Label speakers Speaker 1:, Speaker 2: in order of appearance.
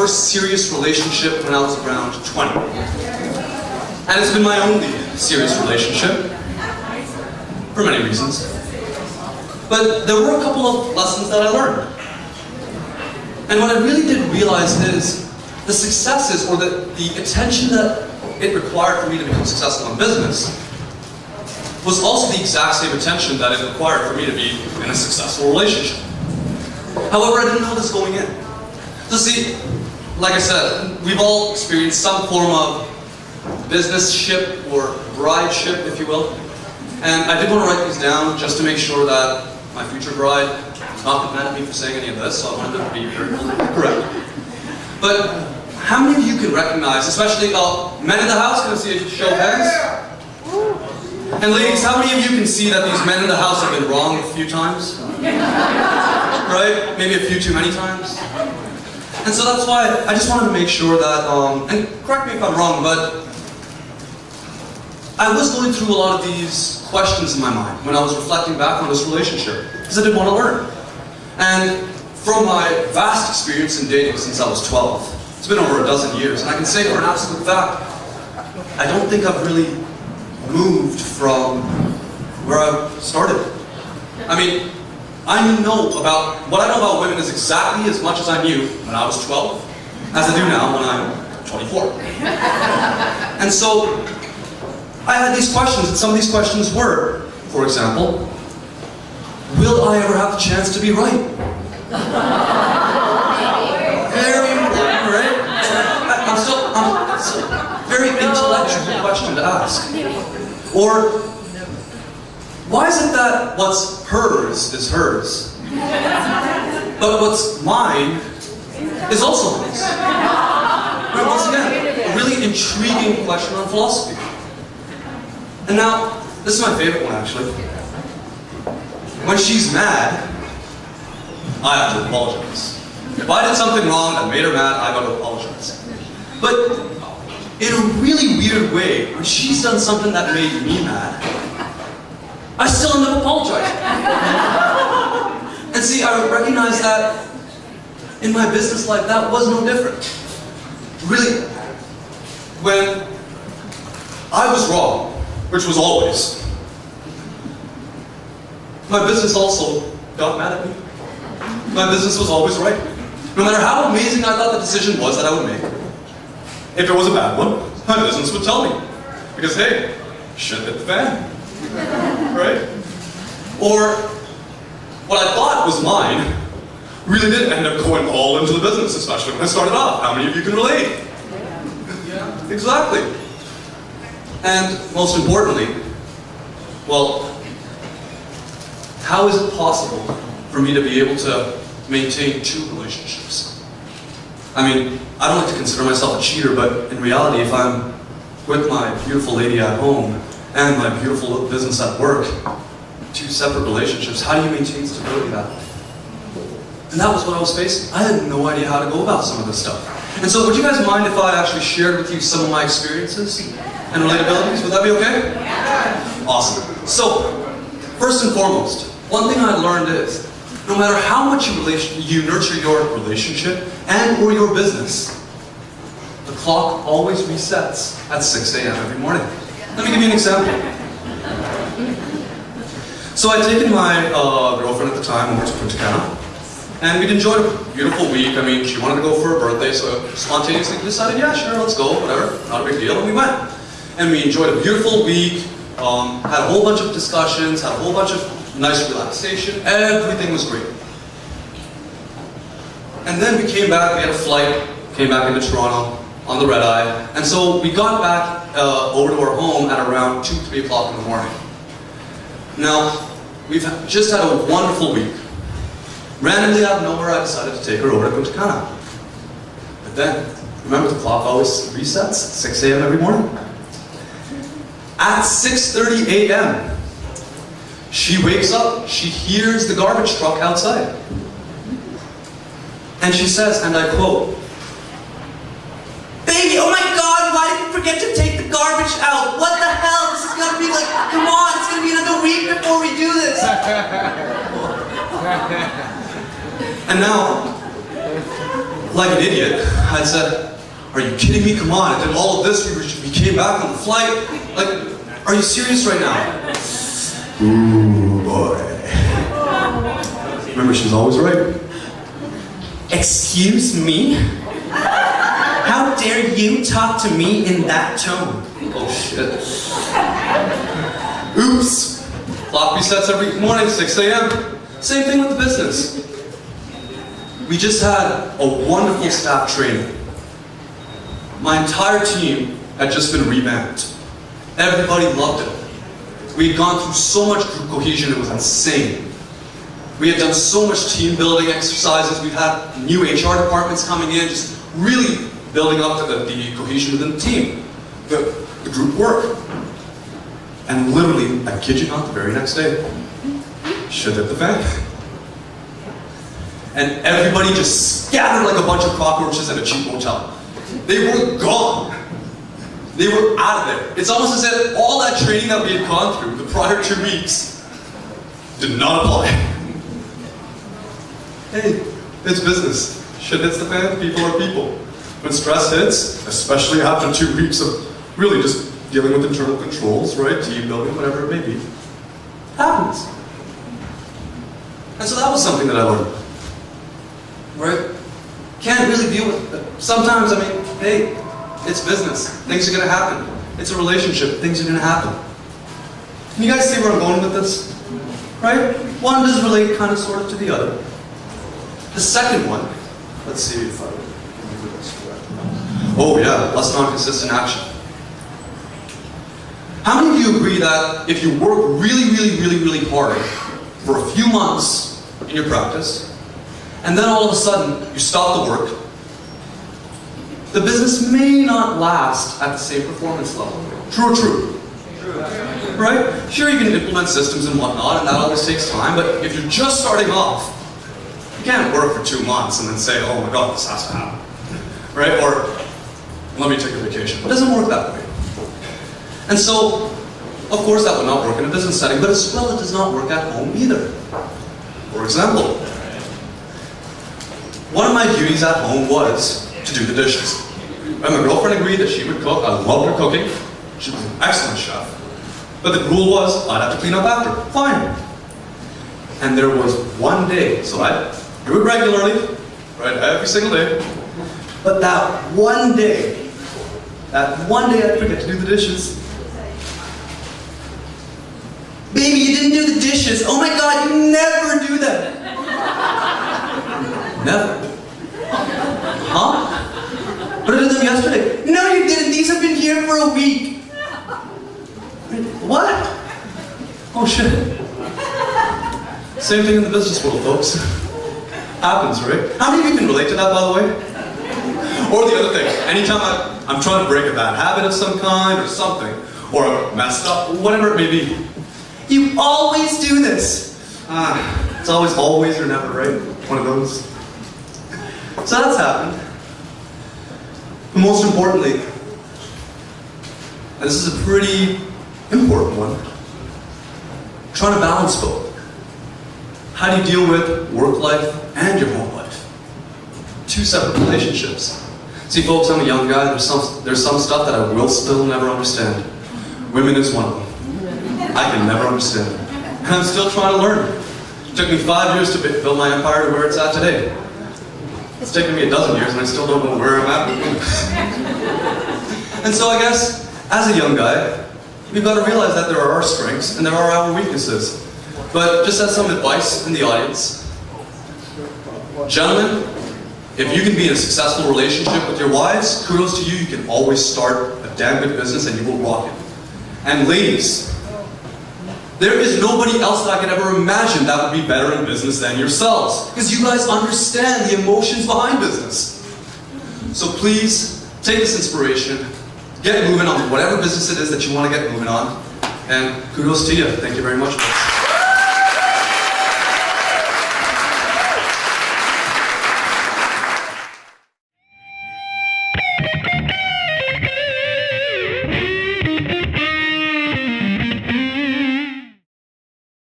Speaker 1: first serious relationship when I was around 20. And it's been my only serious relationship, for many reasons. But there were a couple of lessons that I learned. And what I really did realize is the successes, or the attention that it required for me to become successful in business, was also the exact same attention that it required for me to be in a successful relationship. However, I didn't know this going in. So see, like I said, we've all experienced some form of business-ship or bride-ship, if you will. And I did want to write these down just to make sure that my future bride is not mad at me for saying any of this, so I wanted to be very correct. But how many of you can recognize, especially men in the house, can I see a show of hands? And ladies, how many of you can see that these men in the house have been wrong a few times? Right? Maybe a few too many times? And so that's why I just wanted to make sure that, and correct me if I'm wrong, but I was going through a lot of these questions in my mind when I was reflecting back on this relationship, because I did want to learn. And from my vast experience in dating since I was 12, it's been over a dozen years, and I can say for an absolute fact, I don't think I've really moved from where I started. I mean, what I know about women is exactly as much as I knew when I was 12 as I do now when I'm 24. And so I had these questions, and some of these questions were, for example, will I ever have the chance to be right? Very important, right? It's a very intellectual question to ask. Or, why is it that what's hers is hers, but what's mine is also hers? Right, once again, a really intriguing question on philosophy. And now, this is my favorite one actually. When she's mad, I have to apologize. If I did something wrong that made her mad, I got to apologize. But in a really weird way, when she's done something that made me mad, I still end up apologizing. And see, I recognize that in my business life, that was no different. Really, when I was wrong, which was always, my business also got mad at me. My business was always right. No matter how amazing I thought the decision was that I would make. If it was a bad one, my business would tell me. Because hey, shit hit the fan. Right? Or, what I thought was mine really did end up going all into the business, especially when I started off. How many of you can relate? Yeah, exactly. And most importantly, well, how is it possible for me to be able to maintain two relationships? I mean, I don't like to consider myself a cheater, but in reality, if I'm with my beautiful lady at home and my beautiful business at work, two separate relationships, how do you maintain stability that way? And that was what I was facing. I had no idea how to go about some of this stuff. And so would you guys mind if I actually shared with you some of my experiences and relatabilities? Would that be okay? Yeah. Awesome. So, first and foremost, one thing I learned is, no matter how much you nurture your relationship and or your business, the clock always resets at 6 a.m. every morning. Let me give you an example. So I'd taken my girlfriend at the time over to Punta Cana, and we'd enjoyed a beautiful week. I mean, she wanted to go for her birthday, so spontaneously decided, yeah, sure, let's go, whatever, not a big deal, and we went. And we enjoyed a beautiful week, had a whole bunch of discussions, had a whole bunch of nice relaxation, everything was great. And then we came back, we had a flight, came back into Toronto on the red eye, and so we got back over to our home at around 2, 3 o'clock in the morning. Now, we've just had a wonderful week. Randomly out of nowhere, I decided to take her over to Punta Cana. But then, remember the clock always resets at 6 a.m. every morning? At 6:30 a.m., she wakes up, she hears the garbage truck outside. And she says, and I quote, "Baby, oh my God, why did you forget to take the garbage out? What the hell? This is gonna be like, come on, it's gonna be another week before we do this." And now, like an idiot, I said, "Are you kidding me? Come on, I did all of this, we came back on the flight. Like, are you serious right now?" Ooh, boy. Remember, she's always right.
Speaker 2: Excuse me? How dare you talk to me in that tone?
Speaker 1: Oh, shit. Oops. Clock resets every morning, 6 a.m. Same thing with the business. We just had a wonderful staff training. My entire team had just been revamped. Everybody loved it. We had gone through so much group cohesion, it was insane. We had done so much team building exercises. We've had new HR departments coming in, just really building up to the cohesion within the team, the group work. And literally, I kid you not, the very next day, shit hit the fan. And everybody just scattered like a bunch of cockroaches at a cheap hotel. They were gone. They were out of there. It's almost as if all that training that we had gone through the prior 2 weeks did not apply. Hey, it's business. Shit hits the fan, people are people. When stress hits, especially after 2 weeks of really just dealing with internal controls, right, team building, whatever it may be, happens. And so that was something that I learned. Right? Can't really deal with it. Sometimes, I mean, hey, it's business. Things are gonna happen. It's a relationship. Things are gonna happen. Can you guys see where I'm going with this? Right? One does relate kind of sort of to the other. The second one, let's see if I remember this correctly. Oh yeah, less non-consistent action. How many of you agree that if you work really hard for a few months in your practice, and then all of a sudden you stop the work, the business may not last at the same performance level? True or true? True. Right? Sure, you can implement systems and whatnot, and that always takes time, but if you're just starting off, you can't work for 2 months and then say, "Oh my God, this has to happen." Right? Or, "Let me take a vacation." It doesn't work that way. And so, of course that would not work in a business setting, but as well it does not work at home either. For example, one of my duties at home was to do the dishes. And my girlfriend agreed that she would cook. I loved her cooking. She was an excellent chef. But the rule was I'd have to clean up after. Fine. And there was one day, so I'd do it regularly, right, every single day. But that one day I'd forget to do the dishes.
Speaker 2: Baby, you didn't do the dishes. Oh my God, you never do that.
Speaker 1: Never. Huh?
Speaker 2: But I did them yesterday. No, you didn't. These have been here for a week.
Speaker 1: What? Oh shit. Same thing in the business world, folks. Happens, right? How many of you can relate to that, by the way? Or the other thing, anytime I'm trying to break a bad habit of some kind or something, or I'm messed up, whatever it may be,
Speaker 2: You always do this.
Speaker 1: it's always or never, right? One of those. So that's happened. But most importantly, and this is a pretty important one, trying to balance both. How do you deal with work life and your home life? 2 separate relationships. See, folks, I'm a young guy. There's some stuff that I will still never understand. Women is one of them. I can never understand it. And I'm still trying to learn. It took me 5 years to build my empire to where it's at today. It's taken me a dozen years and I still don't know where I'm at with women. And so I guess, as a young guy, we've got to realize that there are our strengths and there are our weaknesses. But just as some advice in the audience, gentlemen, if you can be in a successful relationship with your wives, kudos to you. You can always start a damn good business and you will rock it. And ladies, there is nobody else that I could ever imagine that would be better in business than yourselves. Because you guys understand the emotions behind business. So please, take this inspiration, get moving on whatever business it is that you want to get moving on, and kudos to you. Thank you very much, folks.